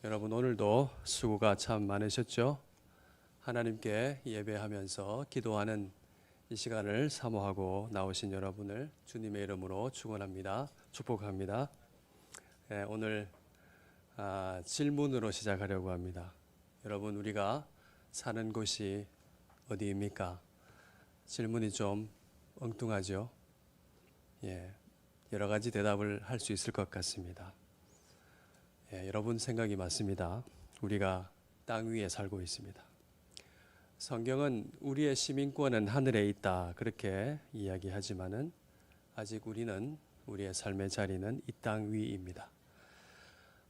여러분 오늘도 수고가 참 많으셨죠? 하나님께 예배하면서 기도하는 이 시간을 사모하고 나오신 여러분을 주님의 이름으로 축원합니다. 축복합니다. 오늘 질문으로 시작하려고 합니다. 여러분 우리가 사는 곳이 어디입니까? 질문이 좀 엉뚱하죠? 여러 가지 대답을 할 수 있을 것 같습니다. 여러분 생각이 맞습니다. 우리가 땅 위에 살고 있습니다. 성경은 우리의 시민권은 하늘에 있다 그렇게 이야기하지만은 아직 우리의 삶의 자리는 이 땅 위입니다.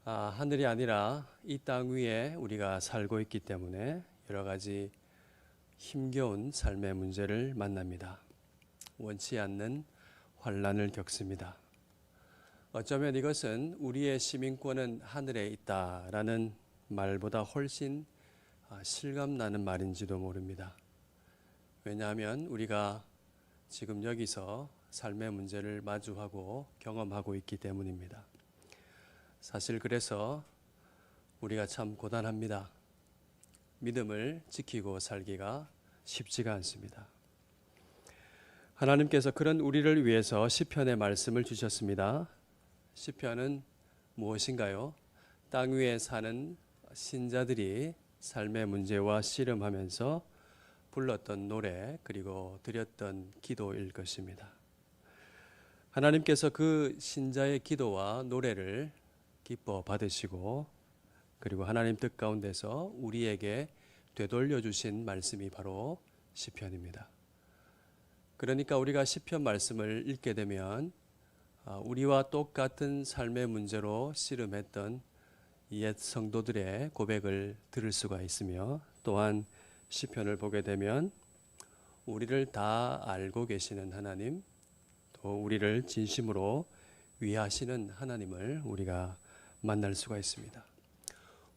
하늘이 아니라 이 땅 위에 우리가 살고 있기 때문에 여러 가지 힘겨운 삶의 문제를 만납니다. 원치 않는 환난을 겪습니다. 어쩌면 이것은 우리의 시민권은 하늘에 있다라는 말보다 훨씬 실감나는 말인지도 모릅니다. 왜냐하면 우리가 지금 여기서 삶의 문제를 마주하고 경험하고 있기 때문입니다. 사실 그래서 우리가 참 고단합니다. 믿음을 지키고 살기가 쉽지가 않습니다. 하나님께서 그런 우리를 위해서 시편의 말씀을 주셨습니다. 시편은 무엇인가요? 땅 위에 사는 신자들이 삶의 문제와 씨름하면서 불렀던 노래 그리고 드렸던 기도일 것입니다. 하나님께서 그 신자의 기도와 노래를 기뻐 받으시고 그리고 하나님 뜻 가운데서 우리에게 되돌려 주신 말씀이 바로 시편입니다. 그러니까 우리가 시편 말씀을 읽게 되면 우리와 똑같은 삶의 문제로 씨름했던 옛 성도들의 고백을 들을 수가 있으며 또한 시편을 보게 되면 우리를 다 알고 계시는 하나님 또 우리를 진심으로 위하시는 하나님을 우리가 만날 수가 있습니다.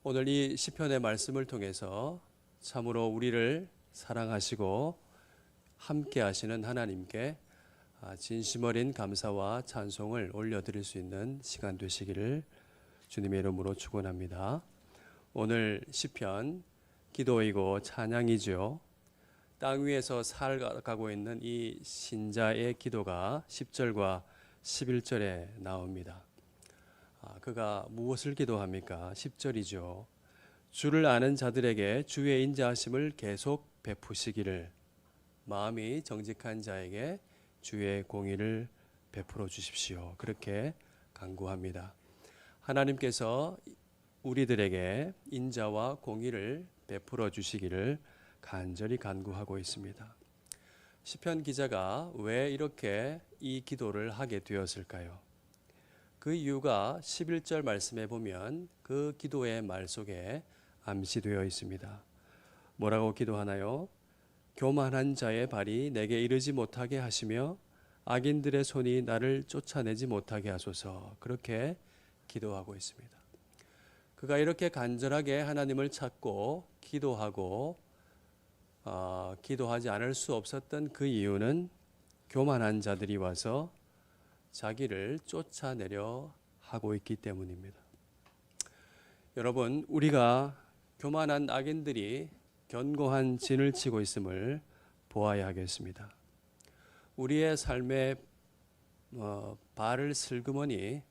오늘 이 시편의 말씀을 통해서 참으로 우리를 사랑하시고 함께 하시는 하나님께 진심 어린 감사와 찬송을 올려드릴 수 있는 시간 되시기를 주님의 이름으로 축원합니다. 오늘 시편 기도이고 찬양이죠. 땅 위에서 살아가고 있는 이 신자의 기도가 10절과 11절에 나옵니다. 그가 무엇을 기도합니까? 10절이죠. 주를 아는 자들에게 주의 인자하심을 계속 베푸시기를 마음이 정직한 자에게 주의 공의를 베풀어 주십시오. 그렇게 간구합니다. 하나님께서 우리들에게 인자와 공의를 베풀어 주시기를 간절히 간구하고 있습니다. 시편 기자가 왜 이렇게 이 기도를 하게 되었을까요? 그 이유가 11절 말씀에 보면 그 기도의 말 속에 암시되어 있습니다. 뭐라고 기도하나요? 교만한 자의 발이 내게 이르지 못하게 하시며 악인들의 손이 나를 쫓아내지 못하게 하소서. 그렇게 기도하고 있습니다. 그가 이렇게 간절하게 하나님을 찾고 기도하고 기도하지 않을 수 없었던 그 이유는 교만한 자들이 와서 자기를 쫓아내려 하고 있기 때문입니다. 여러분, 우리가 교만한 악인들이 견고한 진을 치고 있음을 보아야 하겠습니다. 우리의 삶에 발을 슬그머니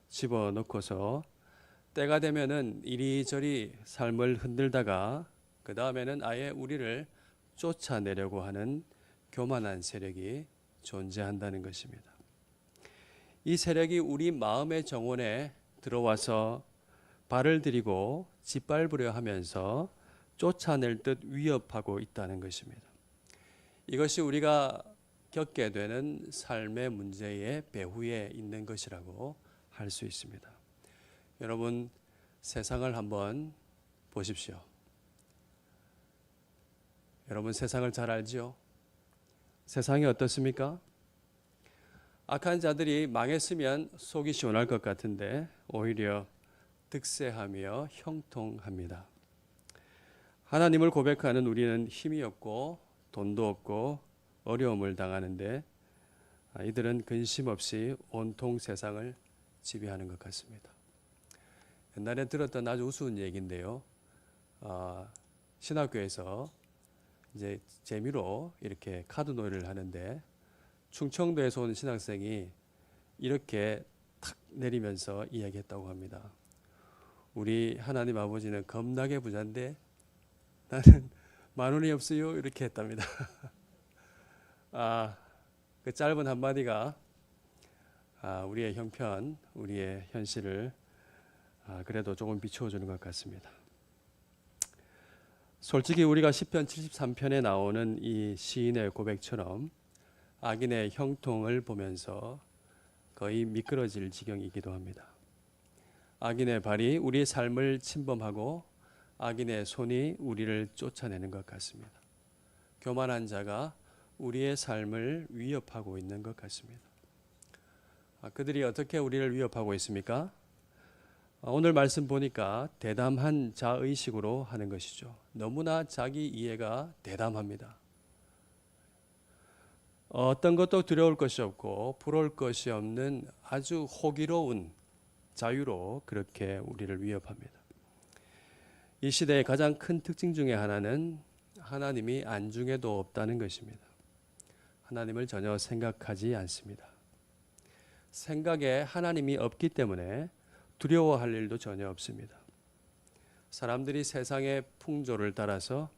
집어넣고서 때가 되면은 이리저리 삶을 흔들다가 그 다음에는 아예 우리를 쫓아내려고 하는 교만한 세력이 존재한다는 것입니다. 이 세력이 우리 마음의 정원에 들어와서 발을 들이고 짓밟으려 하면서 쫓아낼 듯 위협하고 있다는 것입니다. 이것이 우리가 겪게 되는 삶의 문제의 배후에 있는 것이라고 할 수 있습니다. 여러분, 세상을 한번 보십시오. 여러분, 세상을 잘 알지요? 세상이 어떻습니까? 악한 자들이 망했으면 속이 시원할 것 같은데 오히려 득세하며 형통합니다. 하나님을 고백하는 우리는 힘이 없고 돈도 없고 어려움을 당하는데 이들은 근심 없이 온통 세상을 지배하는 것 같습니다. 옛날에 들었던 아주 우스운 얘기인데요. 신학교에서 이제 재미로 이렇게 카드 놀이를 하는데 충청도에서 온 신학생이 이렇게 탁 내리면서 이야기했다고 합니다. 우리 하나님 아버지는 겁나게 부자인데 나는 10,000원이 없어요. 이렇게 했답니다. 그 짧은 한마디가 우리의 형편, 우리의 현실을 그래도 조금 비추어주는 것 같습니다. 솔직히 우리가 시편 73편에 나오는 이 시인의 고백처럼 악인의 형통을 보면서 거의 미끄러질 지경이기도 합니다. 악인의 발이 우리의 삶을 침범하고 악인의 손이 우리를 쫓아내는 것 같습니다. 교만한 자가 우리의 삶을 위협하고 있는 것 같습니다. 그들이 어떻게 우리를 위협하고 있습니까? 오늘 말씀 보니까 대담한 자의식으로 하는 것이죠. 너무나 자기 이해가 대담합니다. 어떤 것도 두려울 것이 없고 부러울 것이 없는 아주 호기로운 자유로 그렇게 우리를 위협합니다. 이 시대의 가장 큰 특징 중에 하나는 하나님이 안중에도 없다는 것입니다. 하나님을 전혀 생각하지 않습니다. 생각에 하나님이 없기 때문에 두려워할 일도 전혀 없습니다. 사람들이 세상의 풍조를 따라서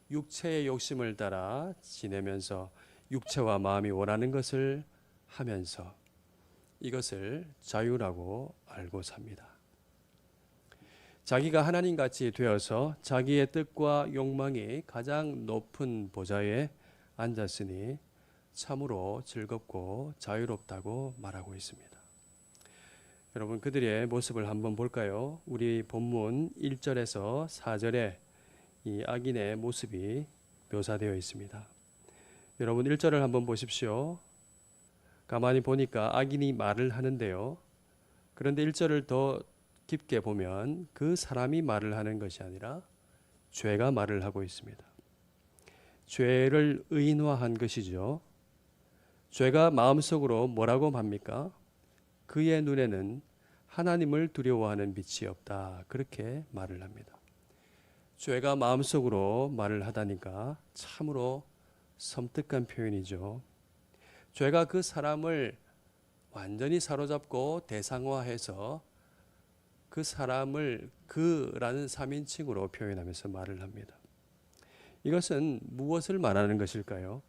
육체의 욕심을 따라 지내면서 육체와 마음이 원하는 것을 하면서 이것을 자유라고 알고 삽니다. 자기가 하나님같이 되어서 자기의 뜻과 욕망이 가장 높은 보좌에 앉았으니 참으로 즐겁고 자유롭다고 말하고 있습니다. 여러분, 그들의 모습을 한번 볼까요? 우리 본문 1절에서 4절에 이 악인의 모습이 묘사되어 있습니다. 여러분 1절을 한번 보십시오. 가만히 보니까 악인이 말을 하는데요. 그런데 1절을 더 깊게 보면 그 사람이 말을 하는 것이 아니라 죄가 말을 하고 있습니다. 죄를 의인화한 것이죠. 죄가 마음속으로 뭐라고 합니까? 그의 눈에는 하나님을 두려워하는 빛이 없다. 그렇게 말을 합니다. 죄가 마음속으로 말을 하다니까 참으로 섬뜩한 표현이죠. 죄가 그 사람을 완전히 사로잡고 대상화해서 그 사람을 그라는 3인칭으로 표현하면서 말을 합니다. 이것은 무엇을 말하는 것일까요?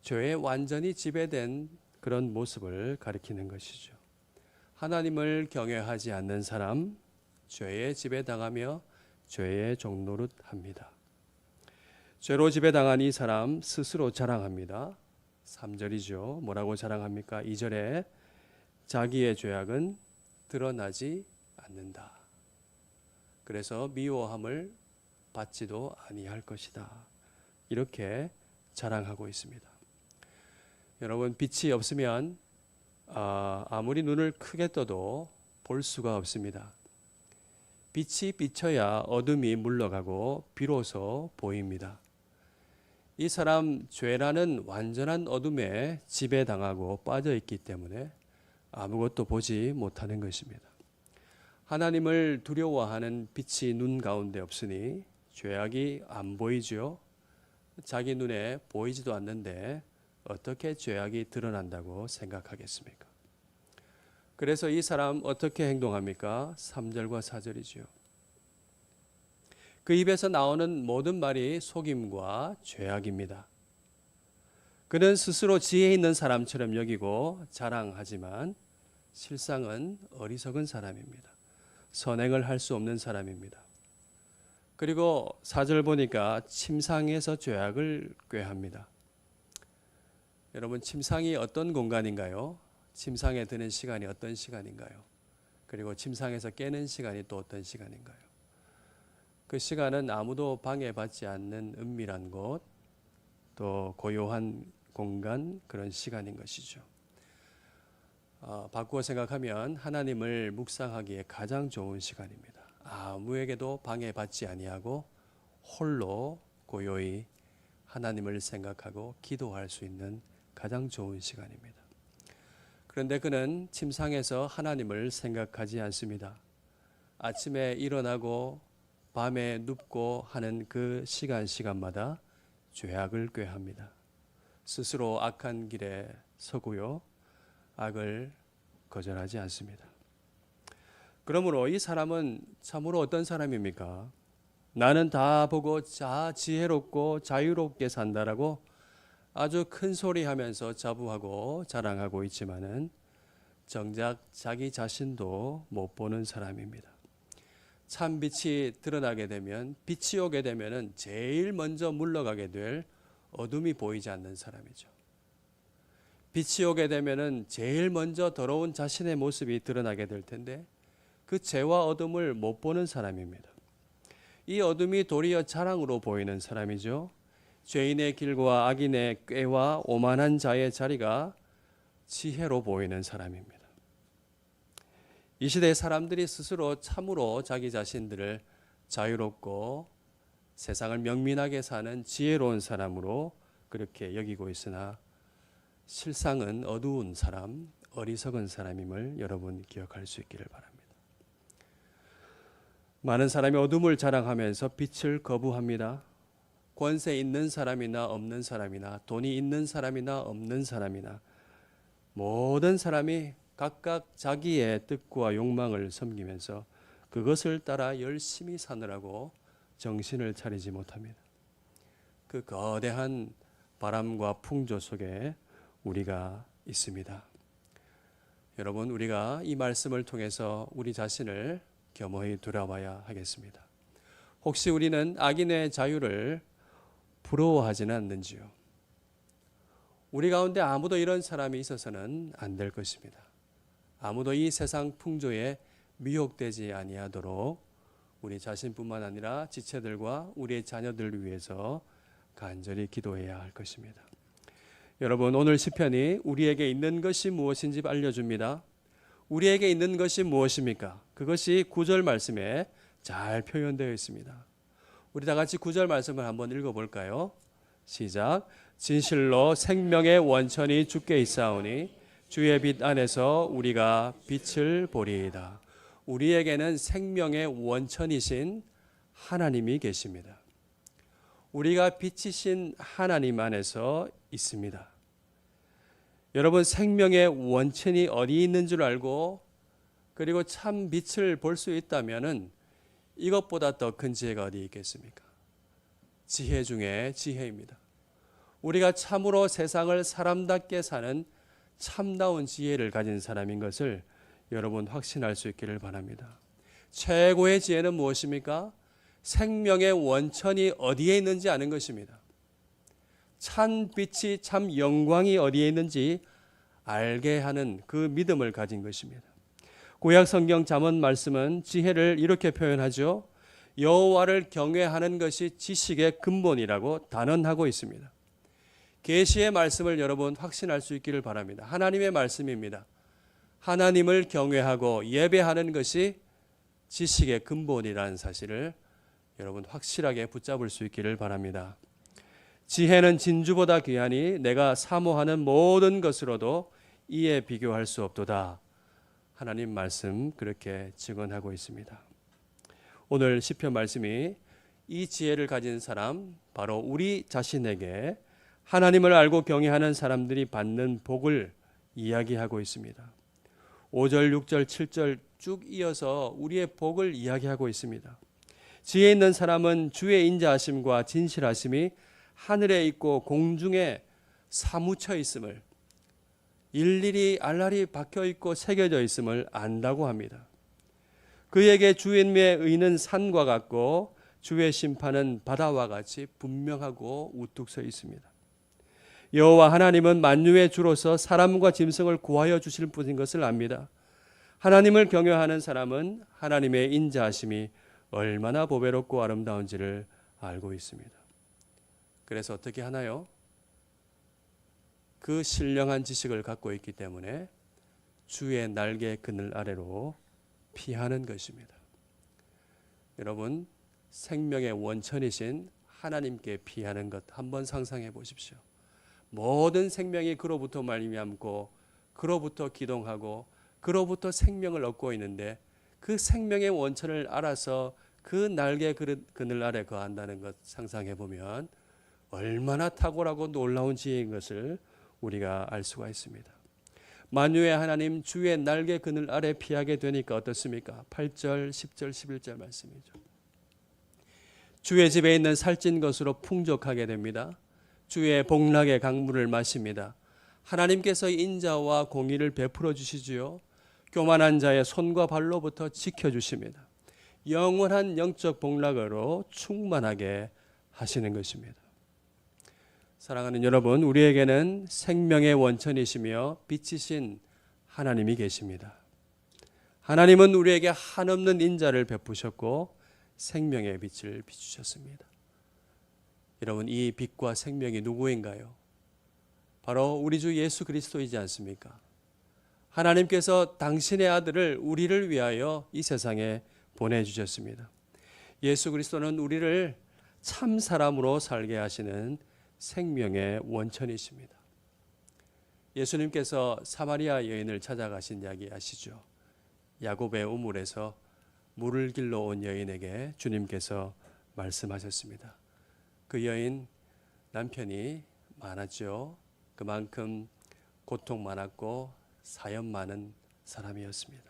죄에 완전히 지배된 그런 모습을 가리키는 것이죠. 하나님을 경외하지 않는 사람, 죄에 지배당하며 죄의 종노릇합니다. 죄로 지배당한 이 사람 스스로 자랑합니다. 3절이죠. 뭐라고 자랑합니까? 2절에 자기의 죄악은 드러나지 않는다. 그래서 미워함을 받지도 아니할 것이다. 이렇게 자랑하고 있습니다. 여러분, 빛이 없으면 아무리 눈을 크게 떠도 볼 수가 없습니다. 빛이 비쳐야 어둠이 물러가고 비로소 보입니다. 이 사람 죄라는 완전한 어둠에 지배당하고 빠져 있기 때문에 아무것도 보지 못하는 것입니다. 하나님을 두려워하는 빛이 눈 가운데 없으니 죄악이 안 보이죠. 자기 눈에 보이지도 않는데 어떻게 죄악이 드러난다고 생각하겠습니까? 그래서 이 사람 어떻게 행동합니까? 3절과 4절이죠. 그 입에서 나오는 모든 말이 속임과 죄악입니다. 그는 스스로 지혜 있는 사람처럼 여기고 자랑하지만 실상은 어리석은 사람입니다. 선행을 할 수 없는 사람입니다. 그리고 4절 보니까 침상에서 죄악을 꾀합니다. 여러분, 침상이 어떤 공간인가요? 침상에 드는 시간이 어떤 시간인가요? 그리고 침상에서 깨는 시간이 또 어떤 시간인가요? 그 시간은 아무도 방해받지 않는 은밀한 곳, 또 고요한 공간, 그런 시간인 것이죠. 바꾸어 생각하면 하나님을 묵상하기에 가장 좋은 시간입니다. 아무에게도 방해받지 아니하고 홀로 고요히 하나님을 생각하고 기도할 수 있는 가장 좋은 시간입니다. 그런데 그는 침상에서 하나님을 생각하지 않습니다. 아침에 일어나고 밤에 눕고 하는 그 시간마다 죄악을 꾀합니다. 스스로 악한 길에 서고요. 악을 거절하지 않습니다. 그러므로 이 사람은 참으로 어떤 사람입니까? 나는 다 보고 지혜롭고 자유롭게 산다라고 아주 큰 소리 하면서 자부하고 자랑하고 있지만은 정작 자기 자신도 못 보는 사람입니다. 참 빛이 드러나게 되면, 빛이 오게 되면은 제일 먼저 물러가게 될 어둠이 보이지 않는 사람이죠. 빛이 오게 되면은 제일 먼저 더러운 자신의 모습이 드러나게 될 텐데 그 죄와 어둠을 못 보는 사람입니다. 이 어둠이 도리어 자랑으로 보이는 사람이죠. 죄인의 길과 악인의 꾀와 오만한 자의 자리가 지혜로 보이는 사람입니다. 이 시대의 사람들이 스스로 참으로 자기 자신들을 자유롭고 세상을 명민하게 사는 지혜로운 사람으로 그렇게 여기고 있으나 실상은 어두운 사람, 어리석은 사람임을 여러분 기억할 수 있기를 바랍니다. 많은 사람이 어둠을 자랑하면서 빛을 거부합니다. 권세 있는 사람이나 없는 사람이나 돈이 있는 사람이나 없는 사람이나 모든 사람이 각각 자기의 뜻과 욕망을 섬기면서 그것을 따라 열심히 사느라고 정신을 차리지 못합니다. 그 거대한 바람과 풍조 속에 우리가 있습니다. 여러분, 우리가 이 말씀을 통해서 우리 자신을 겸허히 돌아봐야 하겠습니다. 혹시 우리는 악인의 자유를 부러워하지는 않는지요? 우리 가운데 아무도 이런 사람이 있어서는 안 될 것입니다. 아무도 이 세상 풍조에 미혹되지 아니하도록 우리 자신뿐만 아니라 지체들과 우리의 자녀들을 위해서 간절히 기도해야 할 것입니다. 여러분, 오늘 시편이 우리에게 있는 것이 무엇인지 알려줍니다. 우리에게 있는 것이 무엇입니까? 그것이 9절 말씀에 잘 표현되어 있습니다. 우리 다 같이 9절 말씀을 한번 읽어볼까요? 시작. 진실로 생명의 원천이 주께 있사오니 주의 빛 안에서 우리가 빛을 보리이다. 우리에게는 생명의 원천이신 하나님이 계십니다. 우리가 빛이신 하나님 안에서 있습니다. 여러분, 생명의 원천이 어디 있는 줄 알고 그리고 참 빛을 볼 수 있다면은 이것보다 더 큰 지혜가 어디 있겠습니까? 지혜 중에 지혜입니다. 우리가 참으로 세상을 사람답게 사는 참다운 지혜를 가진 사람인 것을 여러분 확신할 수 있기를 바랍니다. 최고의 지혜는 무엇입니까? 생명의 원천이 어디에 있는지 아는 것입니다. 참 빛이, 참 영광이 어디에 있는지 알게 하는 그 믿음을 가진 것입니다. 구약 성경 잠언 말씀은 지혜를 이렇게 표현하죠. 여호와를 경외하는 것이 지식의 근본이라고 단언하고 있습니다. 계시의 말씀을 여러분 확신할 수 있기를 바랍니다. 하나님의 말씀입니다. 하나님을 경외하고 예배하는 것이 지식의 근본이라는 사실을 여러분 확실하게 붙잡을 수 있기를 바랍니다. 지혜는 진주보다 귀하니 내가 사모하는 모든 것으로도 이에 비교할 수 없도다. 하나님 말씀 그렇게 증언하고 있습니다. 오늘 시편 말씀이 이 지혜를 가진 사람, 바로 우리 자신에게 하나님을 알고 경외하는 사람들이 받는 복을 이야기하고 있습니다. 5절, 6절, 7절 쭉 이어서 우리의 복을 이야기하고 있습니다. 지혜 있는 사람은 주의 인자하심과 진실하심이 하늘에 있고 공중에 사무쳐 있음을, 일일이 알알이 박혀 있고 새겨져 있음을 안다고 합니다. 그에게 주의 의는 산과 같고 주의 심판은 바다와 같이 분명하고 우뚝 서 있습니다. 여호와 하나님은 만유의 주로서 사람과 짐승을 구하여 주실 분인 것을 압니다. 하나님을 경외하는 사람은 하나님의 인자하심이 얼마나 보배롭고 아름다운지를 알고 있습니다. 그래서 어떻게 하나요? 그 신령한 지식을 갖고 있기 때문에 주의 날개 그늘 아래로 피하는 것입니다. 여러분, 생명의 원천이신 하나님께 피하는 것 한번 상상해 보십시오. 모든 생명이 그로부터 말미암고 그로부터 기동하고 그로부터 생명을 얻고 있는데 그 생명의 원천을 알아서 그 날개 그늘 아래 거한다는 것 상상해 보면 얼마나 탁월하고 놀라운 지혜인 것을 우리가 알 수가 있습니다. 만유의 하나님 주의 날개 그늘 아래 피하게 되니까 어떻습니까? 8절, 10절, 11절 말씀이죠. 주의 집에 있는 살찐 것으로 풍족하게 됩니다. 주의 복락의 강물을 마십니다. 하나님께서 인자와 공의를 베풀어 주시지요. 교만한 자의 손과 발로부터 지켜주십니다. 영원한 영적 복락으로 충만하게 하시는 것입니다. 사랑하는 여러분, 우리에게는 생명의 원천이시며 빛이신 하나님이 계십니다. 하나님은 우리에게 한없는 인자를 베푸셨고 생명의 빛을 비추셨습니다. 여러분, 이 빛과 생명이 누구인가요? 바로 우리 주 예수 그리스도이지 않습니까? 하나님께서 당신의 아들을 우리를 위하여 이 세상에 보내주셨습니다. 예수 그리스도는 우리를 참 사람으로 살게 하시는 생명의 원천이십니다. 예수님께서 사마리아 여인을 찾아가신 이야기 아시죠? 야곱의 우물에서 물을 길러 온 여인에게 주님께서 말씀하셨습니다. 그 여인 남편이 많았죠. 그만큼 고통 많았고 사연 많은 사람이었습니다.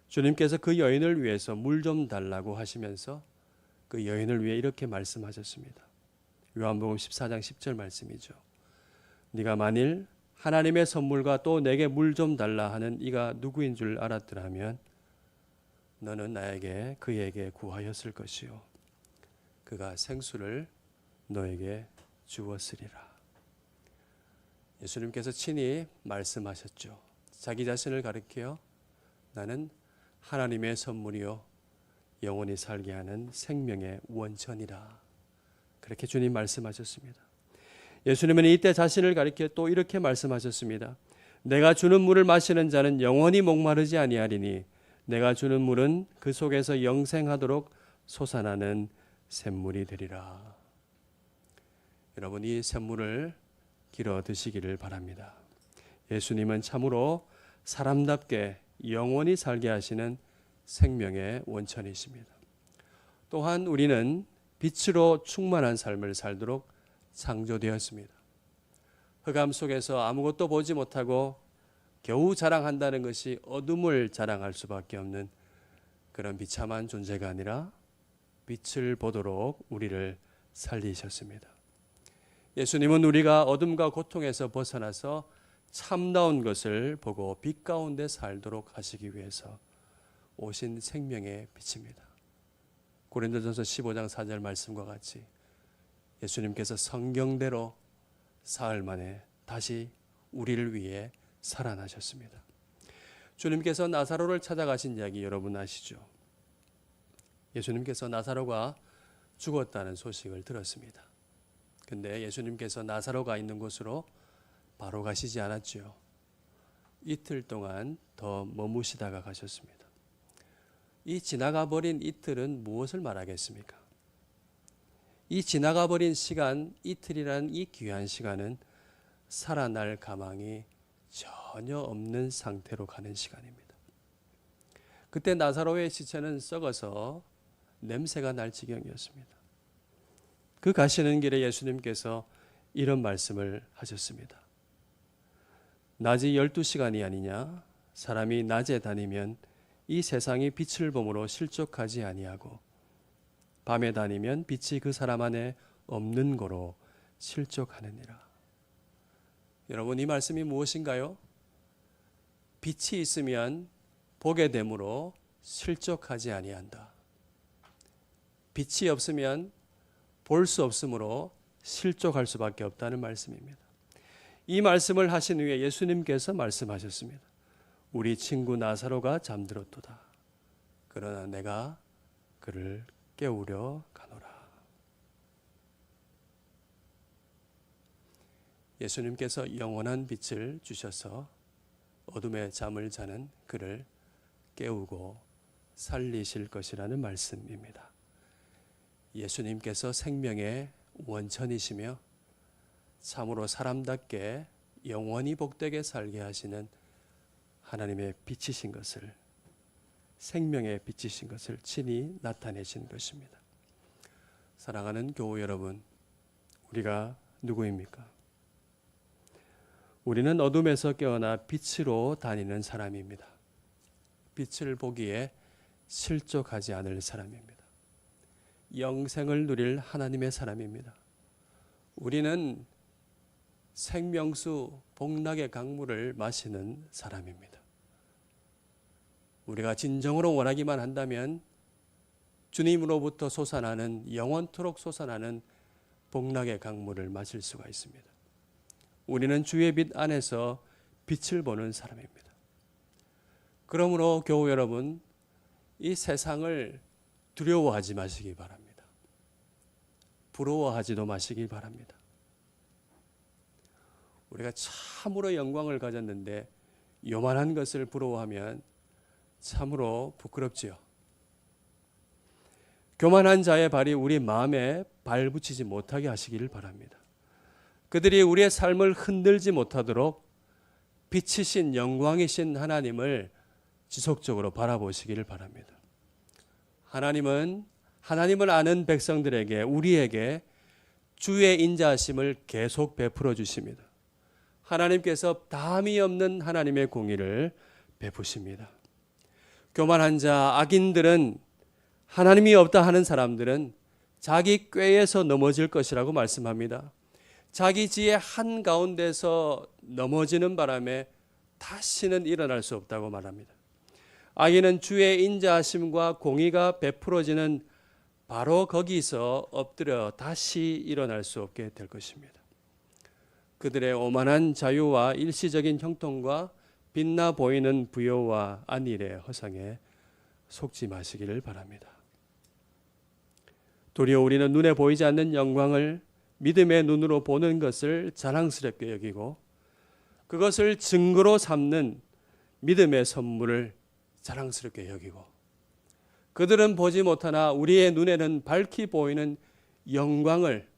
주님께서 그 여인을 위해서 물 좀 달라고 하시면서 그 여인을 위해 이렇게 말씀하셨습니다. 요한복음 14장 10절 말씀이죠. 네가 만일 하나님의 선물과 또 내게 물 좀 달라 하는 이가 누구인 줄 알았더라면 너는 나에게 그에게 구하였을 것이요 그가 생수를 너에게 주었으리라. 예수님께서 친히 말씀하셨죠. 자기 자신을 가리켜 나는 하나님의 선물이요 영원히 살게 하는 생명의 원천이라. 그렇게 주님 말씀하셨습니다. 예수님은 이때 자신을 가리켜 또 이렇게 말씀하셨습니다. 내가 주는 물을 마시는 자는 영원히 목마르지 아니하리니 내가 주는 물은 그 속에서 영생하도록 솟아나는 샘물이 되리라. 여러분, 이 샘물을 길어 드시기를 바랍니다. 예수님은 참으로 사람답게 영원히 살게 하시는 생명의 원천이십니다. 또한 우리는 빛으로 충만한 삶을 살도록 창조되었습니다. 흑암 속에서 아무것도 보지 못하고 겨우 자랑한다는 것이 어둠을 자랑할 수밖에 없는 그런 비참한 존재가 아니라 빛을 보도록 우리를 살리셨습니다. 예수님은 우리가 어둠과 고통에서 벗어나서 참다운 것을 보고 빛 가운데 살도록 하시기 위해서 오신 생명의 빛입니다. 고린도전서 15장 4절 말씀과 같이 예수님께서 성경대로 사흘 만에 다시 우리를 위해 살아나셨습니다. 주님께서 나사로를 찾아가신 이야기 여러분 아시죠? 예수님께서 나사로가 죽었다는 소식을 들었습니다. 근데 예수님께서 나사로가 있는 곳으로 바로 가시지 않았죠. 이틀 동안 더 머무시다가 가셨습니다. 이 지나가 버린 이틀은 무엇을 말하겠습니까? 이 지나가 버린 시간, 이틀이라는 이 귀한 시간은 살아날 가망이 전혀 없는 상태로 가는 시간입니다. 그때 나사로의 시체는 썩어서 냄새가 날 지경이었습니다. 그 가시는 길에 예수님께서 이런 말씀을 하셨습니다. 낮이 12시간이 아니냐? 사람이 낮에 다니면 이 세상이 빛을 보므로 실족하지 아니하고 밤에 다니면 빛이 그 사람 안에 없는 거로 실족하느니라. 여러분, 이 말씀이 무엇인가요? 빛이 있으면 보게 되므로 실족하지 아니한다. 빛이 없으면 볼 수 없으므로 실족할 수밖에 없다는 말씀입니다. 이 말씀을 하신 후에 예수님께서 말씀하셨습니다. 우리 친구 나사로가 잠들었도다. 그러나 내가 그를 깨우려 가노라. 예수님께서 영원한 빛을 주셔서 어둠에 잠을 자는 그를 깨우고 살리실 것이라는 말씀입니다. 예수님께서 생명의 원천이시며 참으로 사람답게 영원히 복되게 살게 하시는 하나님의 빛이신 것을 생명의 빛이신 것을 친히 나타내신 것입니다. 사랑하는 교우 여러분, 우리가 누구입니까? 우리는 어둠에서 깨어나 빛으로 다니는 사람입니다. 빛을 보기에 실족하지 않을 사람입니다. 영생을 누릴 하나님의 사람입니다. 우리는 생명수 복락의 강물을 마시는 사람입니다. 우리가 진정으로 원하기만 한다면 주님으로부터 솟아나는 영원토록 솟아나는 복락의 강물을 마실 수가 있습니다. 우리는 주의 빛 안에서 빛을 보는 사람입니다. 그러므로 교우 여러분, 이 세상을 두려워하지 마시기 바랍니다. 부러워하지도 마시기 바랍니다. 우리가 참으로 영광을 가졌는데 요만한 것을 부러워하면 참으로 부끄럽지요. 교만한 자의 발이 우리 마음에 발붙이지 못하게 하시기를 바랍니다. 그들이 우리의 삶을 흔들지 못하도록 빛이신 영광이신 하나님을 지속적으로 바라보시기를 바랍니다. 하나님을 아는 백성들에게, 우리에게 주의 인자하심을 계속 베풀어 주십니다. 하나님께서 담이 없는 하나님의 공의를 베푸십니다. 교만한 자, 악인들은, 하나님이 없다 하는 사람들은 자기 꾀에서 넘어질 것이라고 말씀합니다. 자기 지혜 한가운데서 넘어지는 바람에 다시는 일어날 수 없다고 말합니다. 악인은 주의 인자하심과 공의가 베풀어지는 바로 거기서 엎드려 다시 일어날 수 없게 될 것입니다. 그들의 오만한 자유와 일시적인 형통과 빛나 보이는 부여와 안일의 허상에 속지 마시기를 바랍니다. 도리어 우리는 눈에 보이지 않는 영광을 믿음의 눈으로 보는 것을 자랑스럽게 여기고 그것을 증거로 삼는 믿음의 선물을 자랑스럽게 여기고 그들은 보지 못하나 우리의 눈에는 밝히 보이는 영광을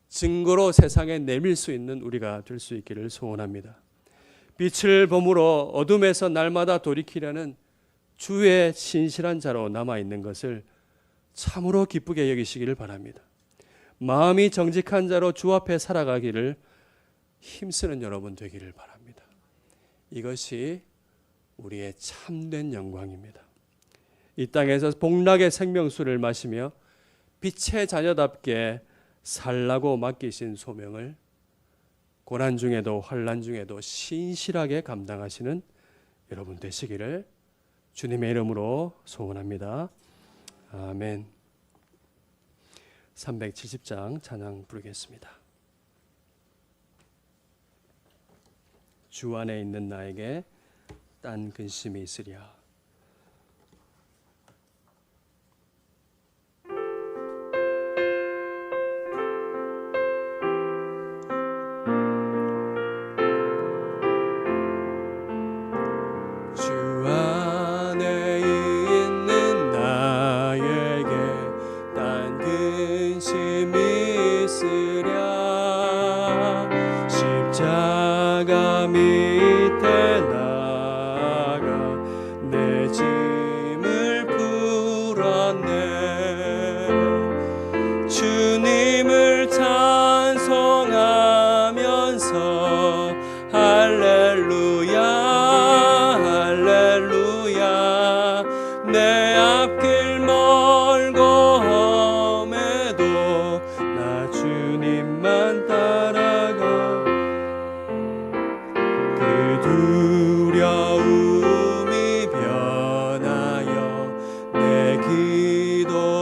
증거로 세상에 내밀 수 있는 우리가 될 수 있기를 소원합니다. 빛을 범으로 어둠에서 날마다 돌이키려는 주의 신실한 자로 남아있는 것을 참으로 기쁘게 여기시기를 바랍니다. 마음이 정직한 자로 주 앞에 살아가기를 힘쓰는 여러분 되기를 바랍니다. 이것이 우리의 참된 영광입니다. 이 땅에서 복락의 생명수를 마시며 빛의 자녀답게 살라고 맡기신 소명을 고난 중에도 환난 중에도 신실하게 감당하시는 여러분 되시기를 주님의 이름으로 소원합니다. 아멘. 370장 찬양 부르겠습니다. 주 안에 있는 나에게 딴 근심이 있으랴. 십자가 밑에 나가 내 짐을 풀었네. 주님을 찬송하면서 할렐루야 할렐루야. 내 앞길 멀고 험해도 나 주님만 따라가. 두려움이 변하여 내 기도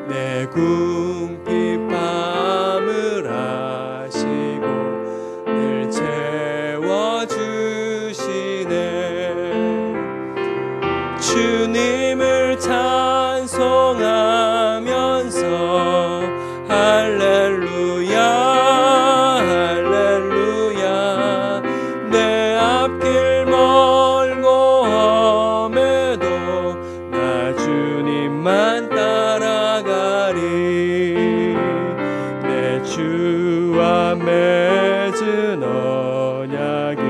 내 궁핍 밤을 아시고 늘 채워주시네. 주님을 찬송하면서 할렐루야 할렐루야. 내 앞길 멀고 험해도 나 주님만 따라가리. 내 주와 맺은 언약은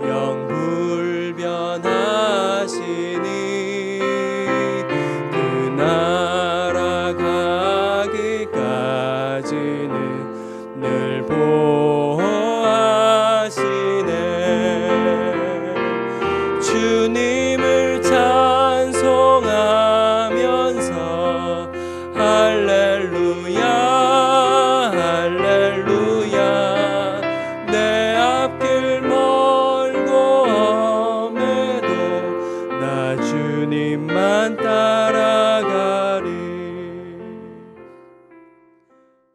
영불변하시니 그 나라 가기까지는 늘 보호하시네. 주님을 찬송하면서 할렐루야 할렐루야. 내 앞길 멀고 험해도 나 주님만